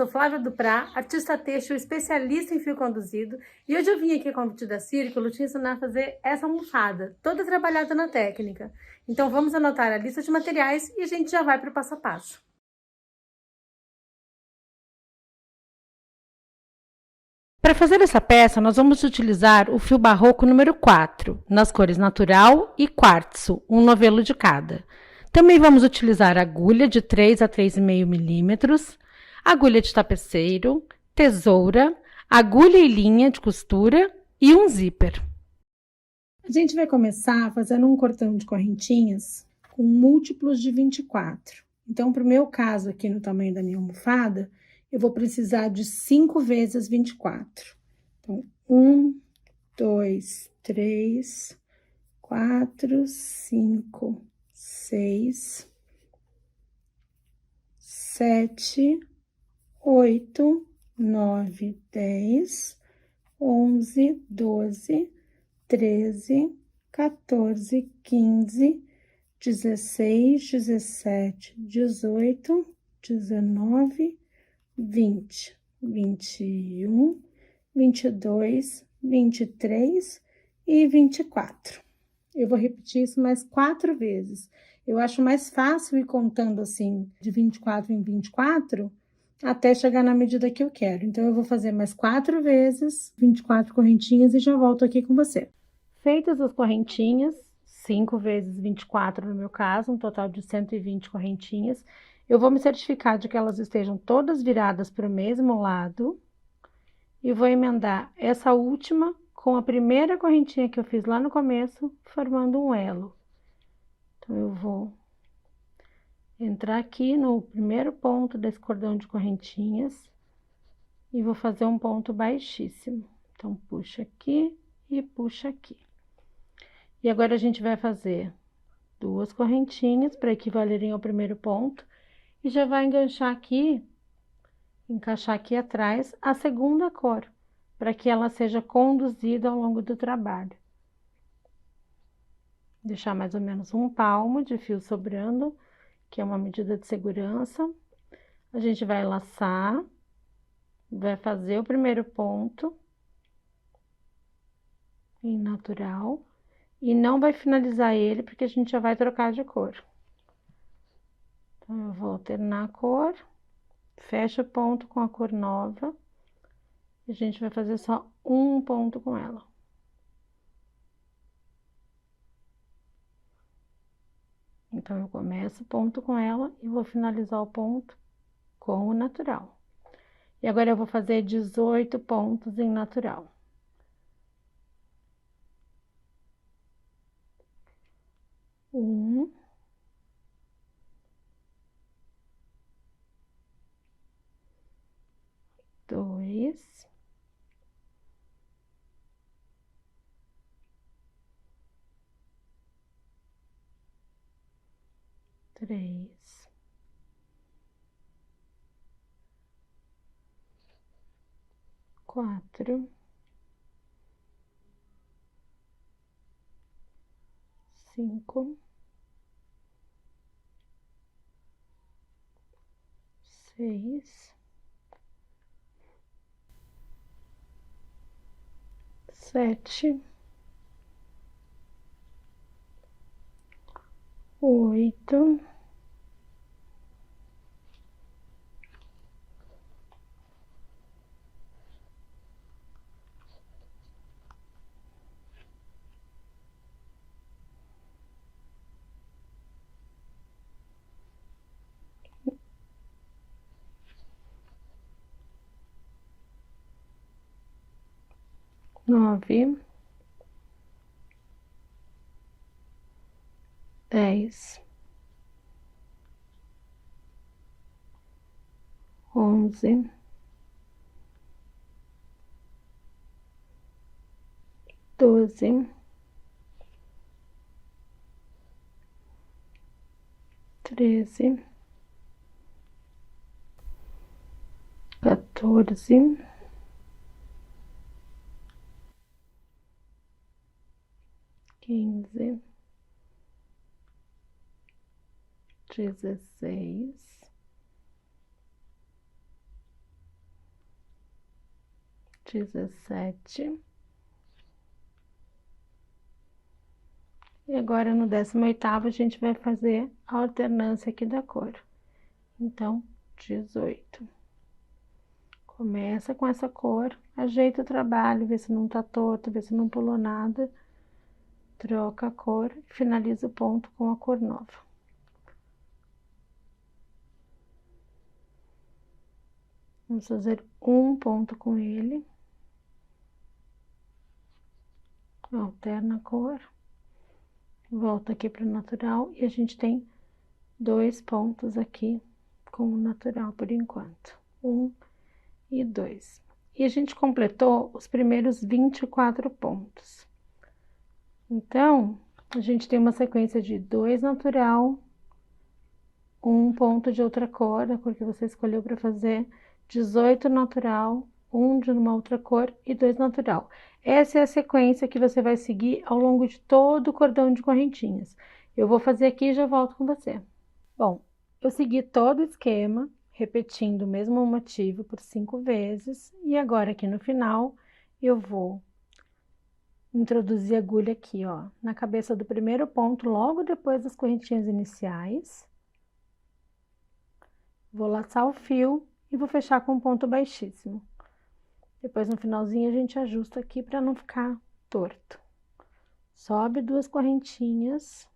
sou Flávia Duprá, artista têxtil, especialista em fio conduzido, e hoje eu vim aqui com a convite da Círculo te ensinar a fazer essa almofada, toda trabalhada na técnica. Então vamos anotar a lista de materiais e a gente já vai para o passo a passo. Para fazer essa peça, nós vamos utilizar o fio barroco número 4, nas cores natural e quartzo, um novelo de cada. Também vamos utilizar agulha de 3 a 3,5 milímetros, agulha de tapeceiro, tesoura, agulha e linha de costura e um zíper. A gente vai começar fazendo um cordão de correntinhas com múltiplos de 24. Então, para o meu caso aqui no tamanho da minha almofada, eu vou precisar de 5 vezes 24. Então, 1, 2, 3, 4, 5, 6, 7, 8, 9, 10, 11, 12, 13, 14, 15, 16, 17, 18, 19, 20, 21, 22, 23 e 24. Eu vou repetir isso mais 4 vezes. Eu acho mais fácil ir contando assim, de 24 em 24, até chegar na medida que eu quero. Então, eu vou fazer mais 4 vezes, 24 correntinhas e já volto aqui com você. Feitas as correntinhas, 5 vezes 24 no meu caso, um total de 120 correntinhas, eu vou me certificar de que elas estejam todas viradas para o mesmo lado e vou emendar essa última com a primeira correntinha que eu fiz lá no começo, formando um elo. Então, eu vou entrar aqui no primeiro ponto desse cordão de correntinhas e vou fazer um ponto baixíssimo. Então, puxa aqui e puxa aqui. E agora, a gente vai fazer 2 correntinhas para equivalerem ao primeiro ponto e já vai enganchar aqui, encaixar aqui atrás a segunda cor, para que ela seja conduzida ao longo do trabalho. Deixar mais ou menos 1 palmo de fio sobrando, que é uma medida de segurança. A gente vai laçar, vai fazer o primeiro ponto em natural e não vai finalizar ele, porque a gente já vai trocar de cor. Então, eu vou alternar a cor, fecha o ponto com a cor nova, e a gente vai fazer só um ponto com ela. Então, eu começo o ponto com ela e vou finalizar o ponto com o natural. E agora, eu vou fazer 18 pontos em natural. 1, 2, 3, 4, 5, 6, 7, 8, 9, 10, 11, 12, 13, 14, 15, 16, 17. E agora, no 18º, a gente vai fazer a alternância aqui da cor. Então, 18. Começa com essa cor, ajeita o trabalho, vê se não tá torto, vê se não pulou nada. Troca a cor, finaliza o ponto com a cor nova. Vamos fazer um ponto com ele. Alterna a cor. Volta aqui para o natural e a gente tem 2 pontos aqui com o natural por enquanto. 1 e 2. E a gente completou os primeiros 24 pontos. Então, a gente tem uma sequência de 2 natural, 1 ponto de outra cor, a cor que você escolheu para fazer, 18 natural, 1 de uma outra cor e 2 natural. Essa é a sequência que você vai seguir ao longo de todo o cordão de correntinhas. Eu vou fazer aqui e já volto com você. Bom, eu segui todo o esquema, repetindo o mesmo motivo por 5 vezes, e agora aqui no final eu vou introduzir a agulha aqui, ó, na cabeça do primeiro ponto, logo depois das correntinhas iniciais. Vou laçar o fio e vou fechar com um ponto baixíssimo. Depois, no finalzinho, a gente ajusta aqui para não ficar torto. Sobe 2 correntinhas.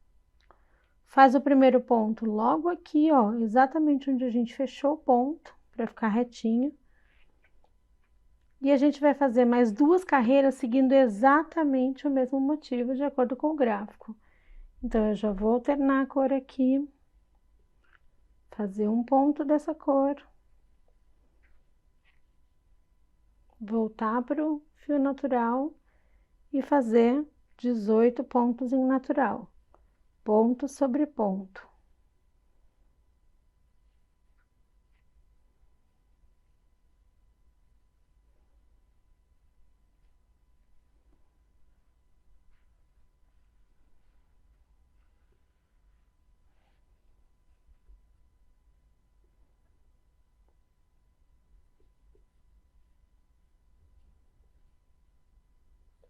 Faz o primeiro ponto logo aqui, ó, exatamente onde a gente fechou o ponto, para ficar retinho. E a gente vai fazer mais 2 carreiras seguindo exatamente o mesmo motivo, de acordo com o gráfico. Então, eu já vou alternar a cor aqui. Fazer um ponto dessa cor. Voltar para o fio natural e fazer 18 pontos em natural, ponto sobre ponto.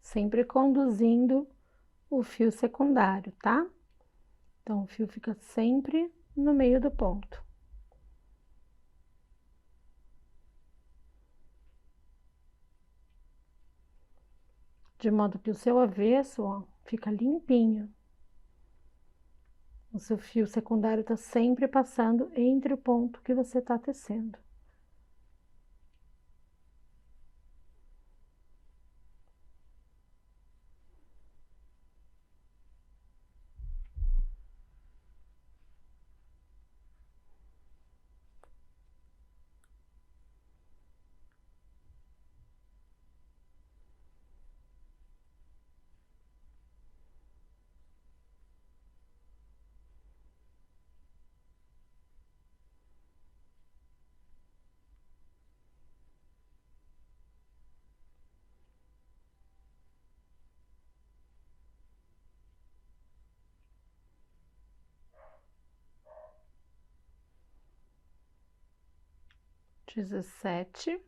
Sempre conduzindo o fio secundário, tá? Então, o fio fica sempre no meio do ponto. De modo que o seu avesso, ó, fica limpinho. O seu fio secundário tá sempre passando entre o ponto que você tá tecendo. Dezessete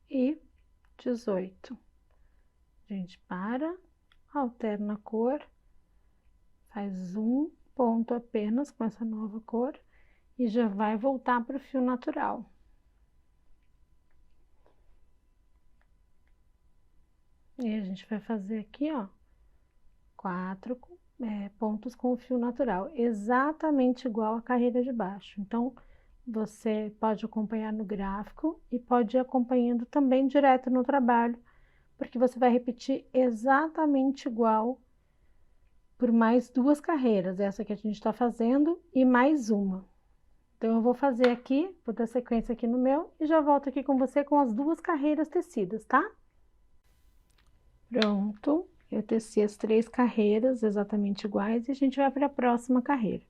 e 18. A gente para, alterna a cor, faz um ponto apenas com essa nova cor e já vai voltar para o fio natural. E a gente vai fazer aqui, ó, 4 pontos com o fio natural, exatamente igual a carreira de baixo. Então, você pode acompanhar no gráfico e pode ir acompanhando também direto no trabalho, porque você vai repetir exatamente igual por mais 2 carreiras, essa que a gente tá fazendo e mais uma. Então, eu vou fazer aqui, vou dar sequência aqui no meu e já volto aqui com você com as 2 carreiras tecidas, tá? Pronto, eu teci as 3 carreiras exatamente iguais e a gente vai para a próxima carreira.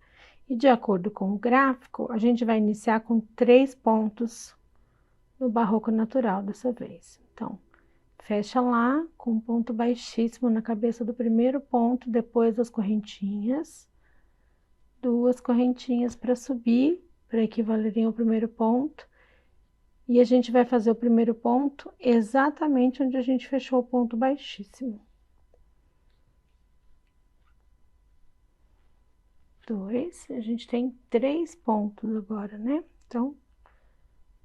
E de acordo com o gráfico, a gente vai iniciar com 3 pontos no barroco natural dessa vez. Então, fecha lá com um ponto baixíssimo na cabeça do primeiro ponto, depois das correntinhas. 2 correntinhas para subir, para equivalerem ao primeiro ponto. E a gente vai fazer o primeiro ponto exatamente onde a gente fechou o ponto baixíssimo. 2, a gente tem 3 pontos agora, né? Então,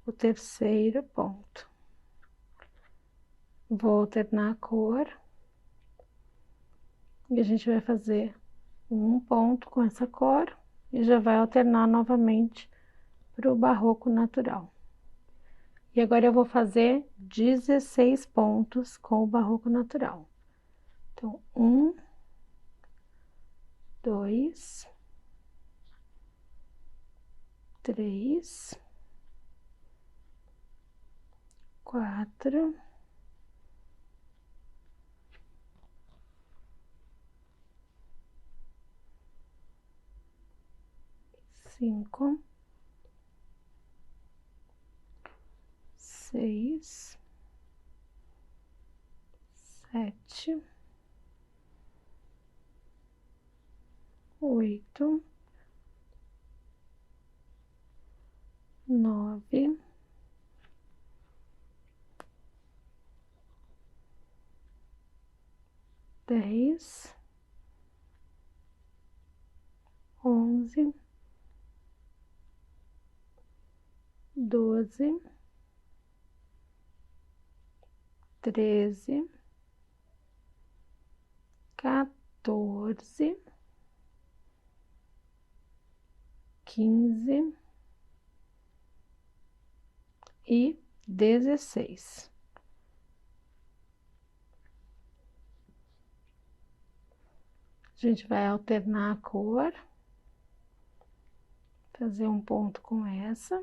o terceiro ponto. Vou alternar a cor. E a gente vai fazer um ponto com essa cor e já vai alternar novamente para o barroco natural. E agora eu vou fazer 16 pontos com o barroco natural. Então, 1, 2, 3, 4, 5, 6, 7, 8, 9, 10, 11, 12, 13, 14, 15 e 16. A gente vai alternar a cor, fazer um ponto com essa.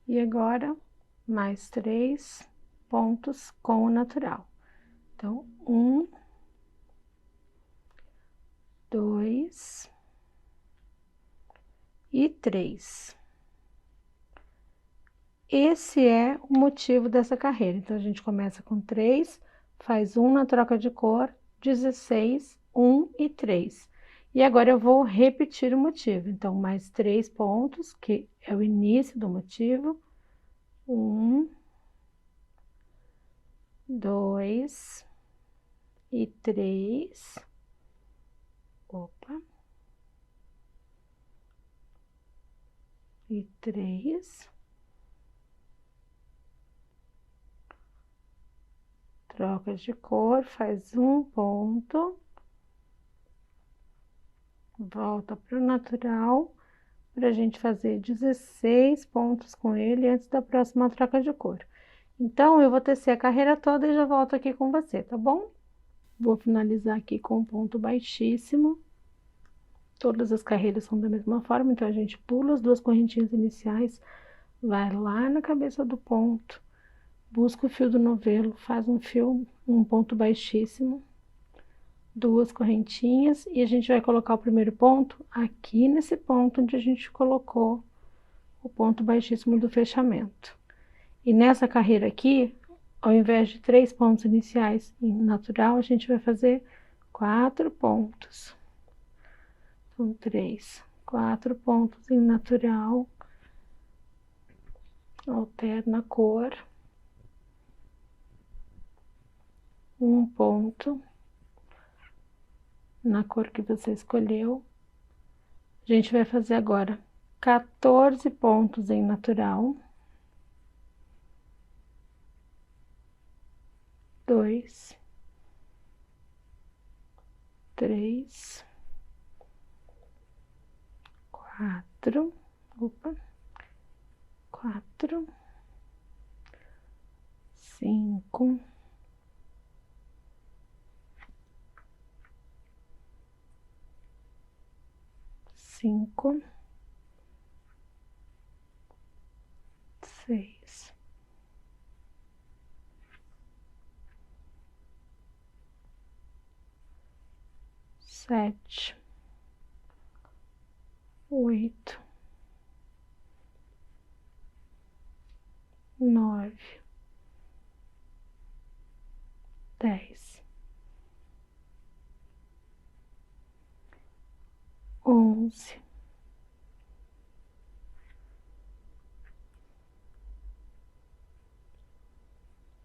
E agora, mais 3 pontos com o natural. Então, 1, 2 e 3. Esse é o motivo dessa carreira. Então, a gente começa com 3, faz 1 na troca de cor, 16, 1 e 3. E agora eu vou repetir o motivo. Então, mais 3 pontos, que é o início do motivo. 1, 2 e 3. Opa. E 3. Troca de cor, faz um ponto. Volta para o natural, para a gente fazer 16 pontos com ele antes da próxima troca de cor. Então, eu vou tecer a carreira toda e já volto aqui com você, tá bom? Vou finalizar aqui com um ponto baixíssimo. Todas as carreiras são da mesma forma, então a gente pula as 2 correntinhas iniciais, vai lá na cabeça do ponto, busca o fio do novelo, faz um fio, um ponto baixíssimo, 2 correntinhas, e a gente vai colocar o primeiro ponto aqui nesse ponto onde a gente colocou o ponto baixíssimo do fechamento. E nessa carreira aqui, ao invés de 3 pontos iniciais em natural, a gente vai fazer 4 pontos. Então, 3, 4 pontos em natural. Alterna a cor. Um ponto na cor que você escolheu. A gente vai fazer agora 14 pontos em natural. 2, 3, 4, opa, 4, 5, 5, 6, 7, 8, 9, 10, 11,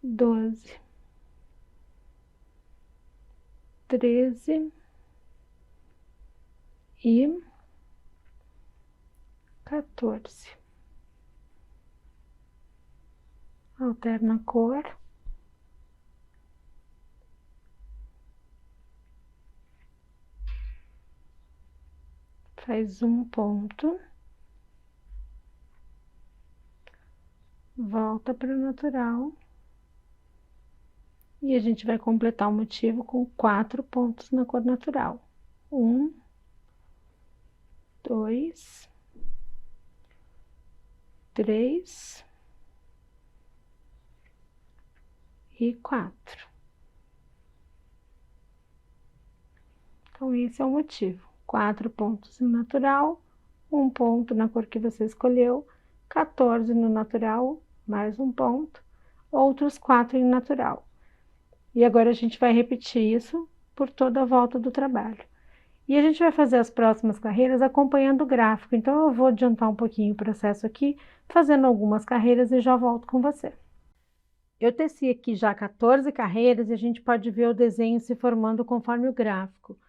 12, 13 e 14. Alterna a cor. Faz um ponto. Volta para o natural. E a gente vai completar o motivo com 4 pontos na cor natural. 1, 2, 3 e 4. Então, esse é o motivo. 4 pontos no natural, 1 ponto na cor que você escolheu, 14 no natural, mais 1 ponto, outros 4 em natural. E agora a gente vai repetir isso por toda a volta do trabalho. E a gente vai fazer as próximas carreiras acompanhando o gráfico. Então, eu vou adiantar um pouquinho o processo aqui, fazendo algumas carreiras e já volto com você. Eu teci aqui já 14 carreiras e a gente pode ver o desenho se formando conforme o gráfico.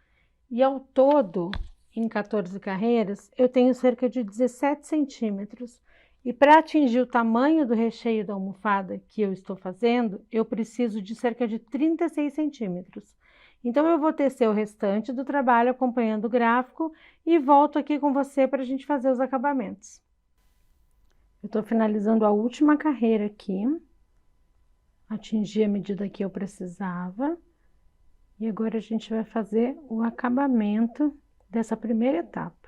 E ao todo, em 14 carreiras, eu tenho cerca de 17 centímetros. E para atingir o tamanho do recheio da almofada que eu estou fazendo, eu preciso de cerca de 36 centímetros. Então, eu vou tecer o restante do trabalho acompanhando o gráfico e volto aqui com você para a gente fazer os acabamentos. Eu estou finalizando a última carreira aqui. Atingi a medida que eu precisava. E agora a gente vai fazer o acabamento dessa primeira etapa.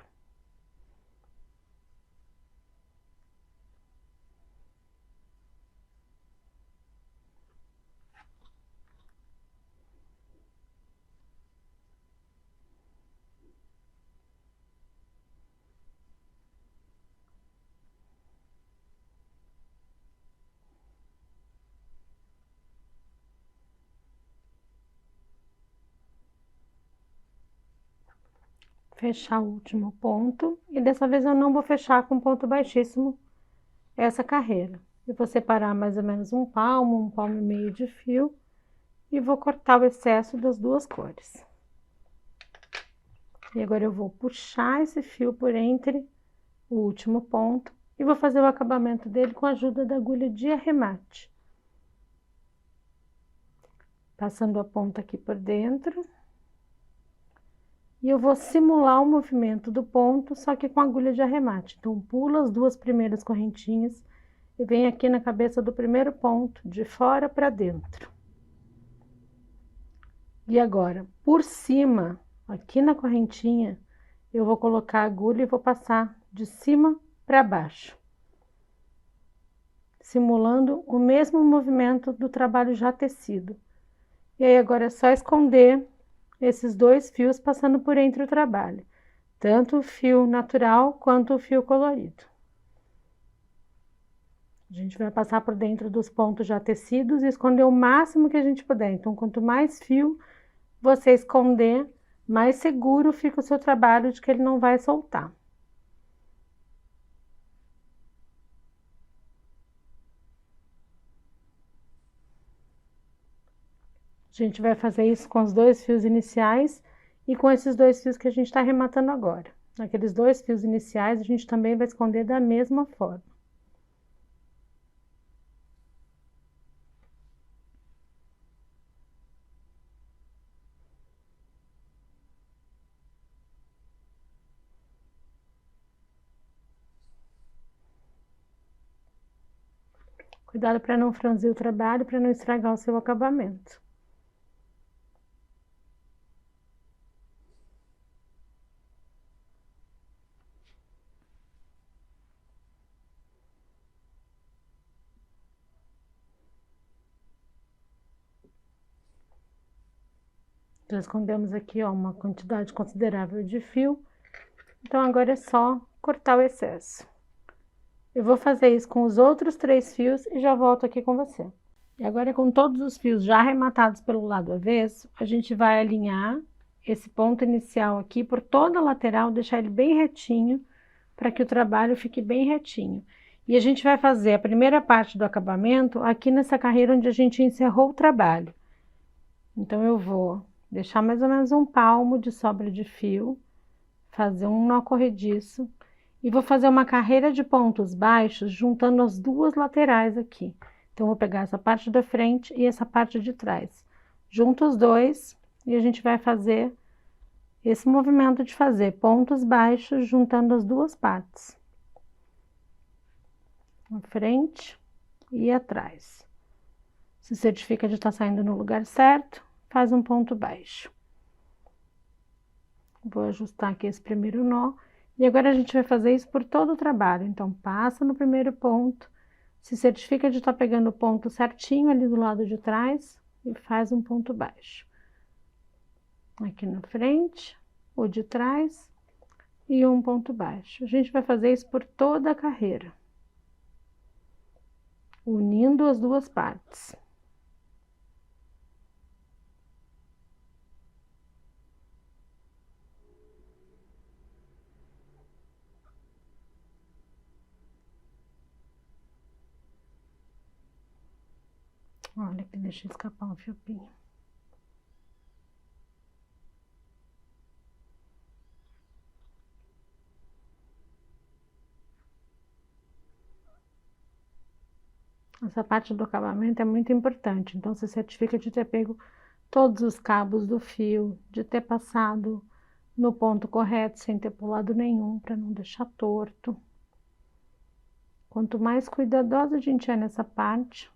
Fechar o último ponto, e dessa vez eu não vou fechar com ponto baixíssimo essa carreira. Eu vou separar mais ou menos um palmo e meio de fio, e vou cortar o excesso das duas cores. E agora eu vou puxar esse fio por entre o último ponto, e vou fazer o acabamento dele com a ajuda da agulha de arremate. Passando a ponta aqui por dentro. E eu vou simular o movimento do ponto, só que com agulha de arremate. Então, pulo as duas primeiras correntinhas e venho aqui na cabeça do primeiro ponto, de fora para dentro. E agora, por cima, aqui na correntinha, eu vou colocar a agulha e vou passar de cima para baixo. Simulando o mesmo movimento do trabalho já tecido. E aí, agora é só esconder esses dois fios passando por entre o trabalho, tanto o fio natural quanto o fio colorido. A gente vai passar por dentro dos pontos já tecidos e esconder o máximo que a gente puder. Então, quanto mais fio você esconder, mais seguro fica o seu trabalho de que ele não vai soltar. A gente vai fazer isso com os dois fios iniciais e com esses dois fios que a gente está arrematando agora. Aqueles dois fios iniciais a gente também vai esconder da mesma forma. Cuidado para não franzir o trabalho, para não estragar o seu acabamento. Já escondemos aqui, ó, uma quantidade considerável de fio. Então, agora é só cortar o excesso. Eu vou fazer isso com os outros 3 fios e já volto aqui com você. E agora, com todos os fios já arrematados pelo lado avesso, a gente vai alinhar esse ponto inicial aqui por toda a lateral, deixar ele bem retinho, para que o trabalho fique bem retinho. E a gente vai fazer a primeira parte do acabamento aqui nessa carreira onde a gente encerrou o trabalho. Então, eu vou deixar mais ou menos um palmo de sobra de fio, fazer um nó corrediço e vou fazer uma carreira de pontos baixos juntando as duas laterais aqui. Então, vou pegar essa parte da frente e essa parte de trás. Junto os dois e a gente vai fazer esse movimento de fazer pontos baixos juntando as duas partes. Na frente e atrás. Se certifica de estar saindo no lugar certo, faz um ponto baixo. Vou ajustar aqui esse primeiro nó. E agora a gente vai fazer isso por todo o trabalho. Então, passa no primeiro ponto, se certifica de estar pegando o ponto certinho ali do lado de trás e faz um ponto baixo. Aqui na frente, o de trás e um ponto baixo. A gente vai fazer isso por toda a carreira, unindo as duas partes. Olha que deixa escapar um fiopinho. Essa parte do acabamento é muito importante, então você certifica de ter pego todos os cabos do fio, de ter passado no ponto correto, sem ter pulado nenhum, para não deixar torto. Quanto mais cuidadosa a gente é nessa parte,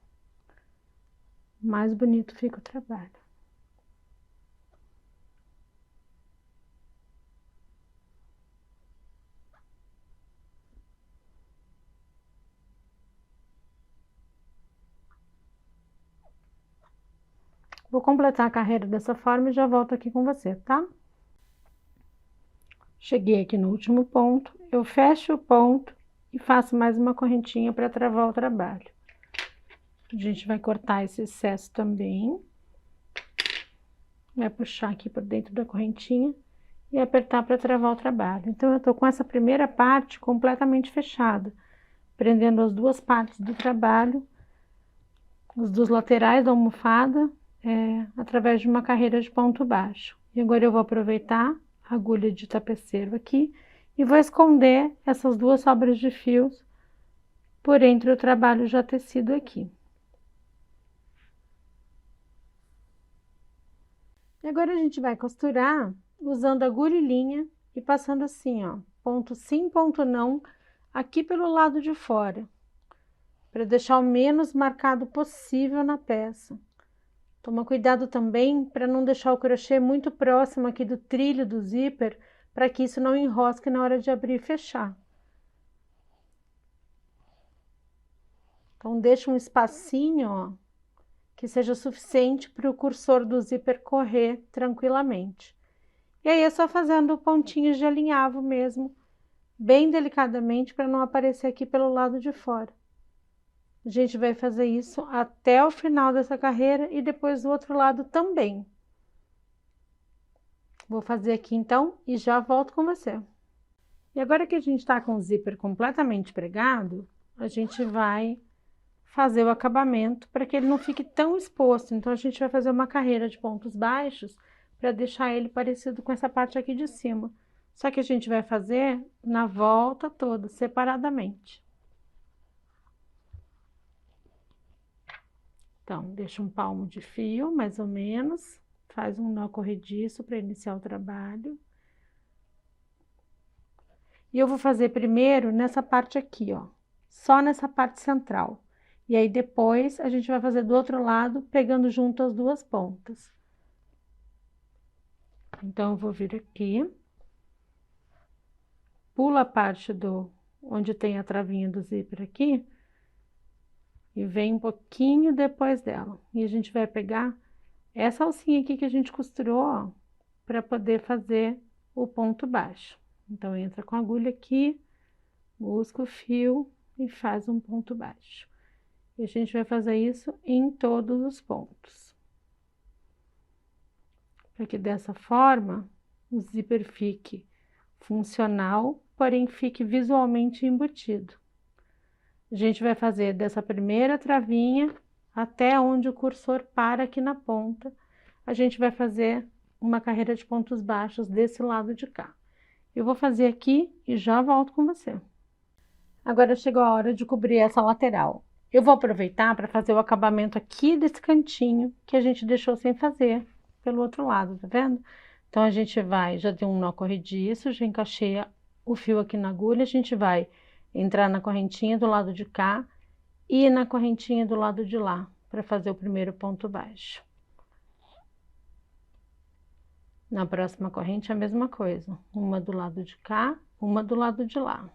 mais bonito fica o trabalho. Vou completar a carreira dessa forma e já volto aqui com você, tá? Cheguei aqui no último ponto, eu fecho o ponto e faço mais uma correntinha para travar o trabalho. A gente vai cortar esse excesso também. Vai puxar aqui por dentro da correntinha e apertar para travar o trabalho. Então, eu tô com essa primeira parte completamente fechada, prendendo as duas partes do trabalho, os dos laterais da almofada, através de uma carreira de ponto baixo. E agora eu vou aproveitar a agulha de tapeceiro aqui e vou esconder essas duas sobras de fios por entre o trabalho já tecido aqui. E agora a gente vai costurar usando agulha e linha e passando assim, ó, ponto sim, ponto não, aqui pelo lado de fora, para deixar o menos marcado possível na peça. Toma cuidado também para não deixar o crochê muito próximo aqui do trilho do zíper, para que isso não enrosque na hora de abrir e fechar. Então, deixa um espacinho, ó, que seja suficiente para o cursor do zíper correr tranquilamente. E aí, é só fazendo pontinhos de alinhavo mesmo, bem delicadamente, para não aparecer aqui pelo lado de fora. A gente vai fazer isso até o final dessa carreira e depois do outro lado também. Vou fazer aqui então e já volto com você. E agora que a gente tá com o zíper completamente pregado, a gente vai fazer o acabamento para que ele não fique tão exposto. Então, a gente vai fazer uma carreira de pontos baixos para deixar ele parecido com essa parte aqui de cima. Só que a gente vai fazer na volta toda, separadamente. Então, deixa um palmo de fio, mais ou menos, faz um nó corrediço para iniciar o trabalho. E eu vou fazer primeiro nessa parte aqui, ó, só nessa parte central. E aí, depois, a gente vai fazer do outro lado, pegando junto as duas pontas. Então, eu vou vir aqui, pulo a parte onde tem a travinha do zíper aqui, e vem um pouquinho depois dela. E a gente vai pegar essa alcinha aqui que a gente costurou, ó, para poder fazer o ponto baixo. Então, entra com a agulha aqui, busca o fio e faz um ponto baixo. E a gente vai fazer isso em todos os pontos. Para que dessa forma o zíper fique funcional, porém fique visualmente embutido. A A gente vai fazer dessa primeira travinha até onde o cursor para aqui na ponta. A gente vai fazer uma carreira de pontos baixos desse lado de cá. Eu vou fazer aqui e já volto com você. Agora chegou a hora de cobrir essa lateral. Eu vou aproveitar para fazer o acabamento aqui desse cantinho que a gente deixou sem fazer pelo outro lado, tá vendo? Então, a gente vai, já deu um nó corrediço, já encaixei o fio aqui na agulha, a gente vai entrar na correntinha do lado de cá e na correntinha do lado de lá, para fazer o primeiro ponto baixo. Na próxima corrente, a mesma coisa, uma do lado de cá, uma do lado de lá.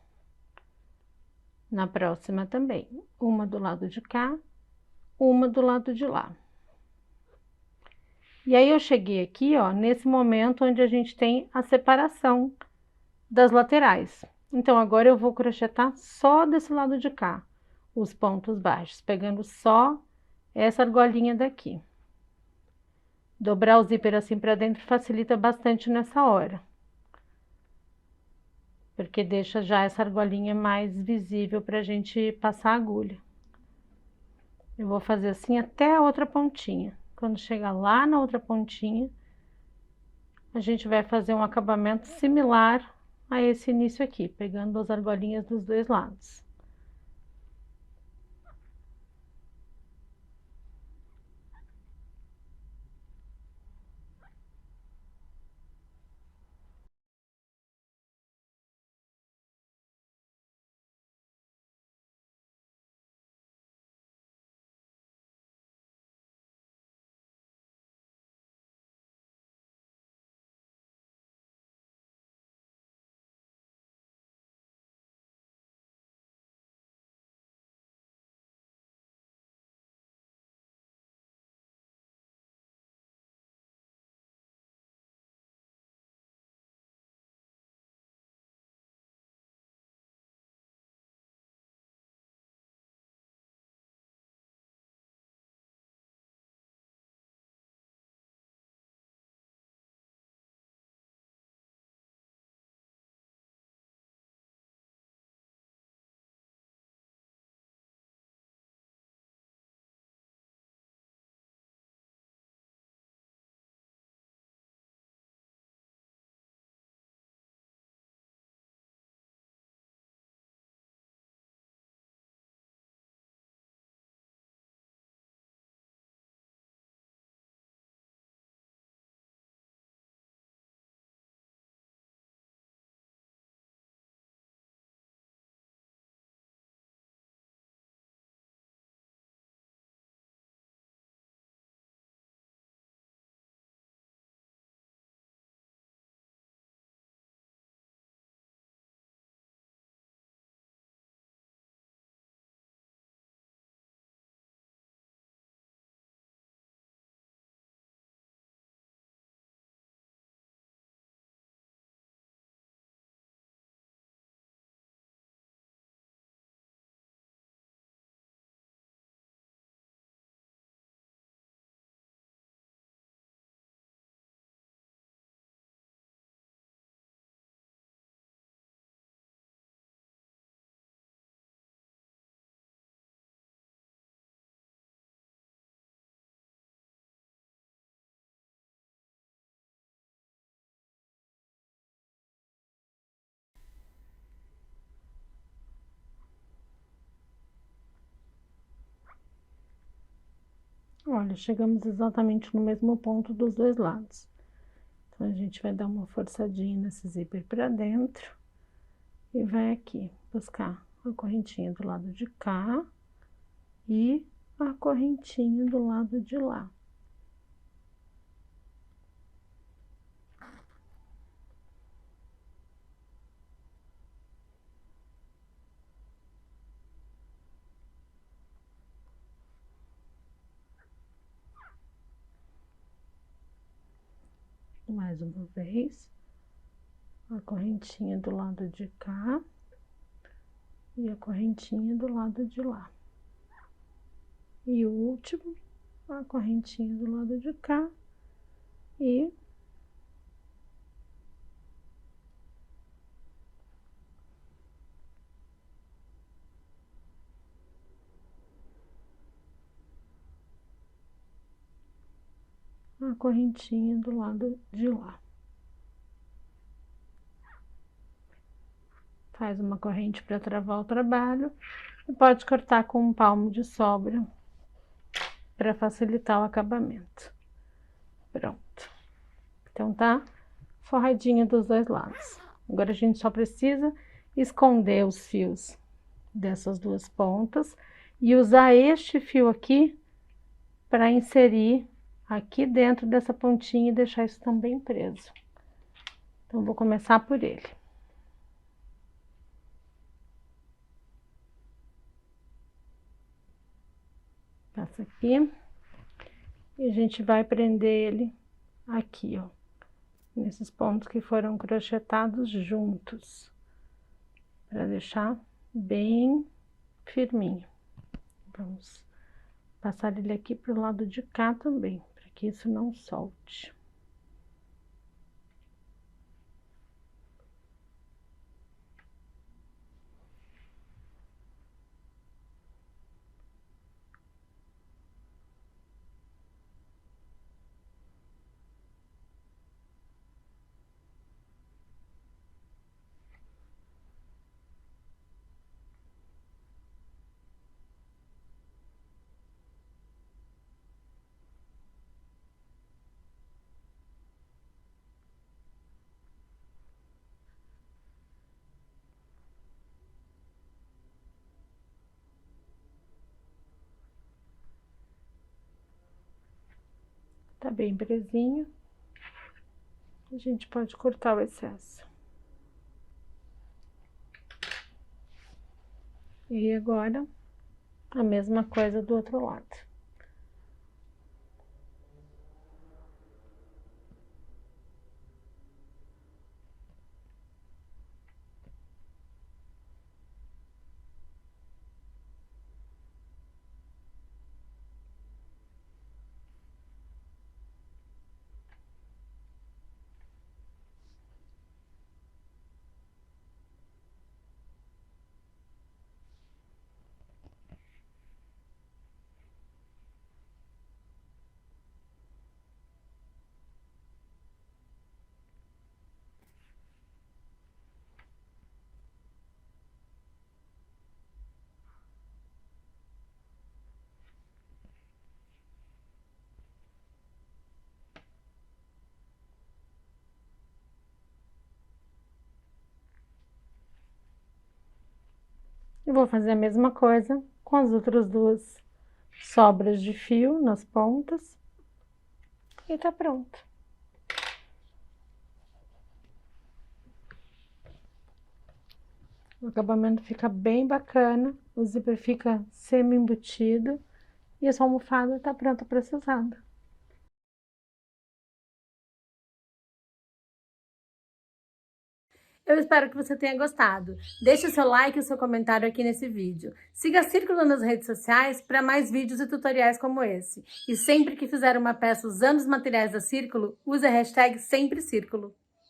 Na próxima também, uma do lado de cá, uma do lado de lá. E aí, eu cheguei aqui, ó, nesse momento onde a gente tem a separação das laterais. Então, agora eu vou crochetar só desse lado de cá, os pontos baixos, pegando só essa argolinha daqui. Dobrar o zíper assim pra dentro facilita bastante nessa hora. Porque deixa já essa argolinha mais visível pra gente passar a agulha. Eu vou fazer assim até a outra pontinha. Quando chegar lá na outra pontinha, a gente vai fazer um acabamento similar a esse início aqui, pegando as argolinhas dos dois lados. Olha, chegamos exatamente no mesmo ponto dos dois lados. Então, a gente vai dar uma forçadinha nesse zíper pra dentro e vai aqui buscar a correntinha do lado de cá e a correntinha do lado de lá. Mais uma vez, a correntinha do lado de cá e a correntinha do lado de lá. E o último, a correntinha do lado de cá e correntinha do lado de lá. Faz uma corrente para travar o trabalho e pode cortar com um palmo de sobra para facilitar o acabamento. Pronto. Então, tá forradinha dos dois lados. Agora, a gente só precisa esconder os fios dessas duas pontas e usar este fio aqui para inserir aqui dentro dessa pontinha e deixar isso também preso. Então, vou começar por ele. Passa aqui. E a gente vai prender ele aqui, ó. Nesses pontos que foram crochetados juntos. Para deixar bem firminho. Vamos passar ele aqui pro lado de cá também, para que isso não solte. Tá bem presinho. A gente pode cortar o excesso. E agora, a mesma coisa do outro lado. Eu vou fazer a mesma coisa com as outras duas sobras de fio nas pontas. E tá pronto. O acabamento fica bem bacana, o zíper fica semi-embutido e a sua almofada tá pronta para ser usada. Eu espero que você tenha gostado. Deixe o seu like e o seu comentário aqui nesse vídeo. Siga Círculo nas redes sociais para mais vídeos e tutoriais como esse. E sempre que fizer uma peça usando os materiais da Círculo, use a hashtag SempreCírculo.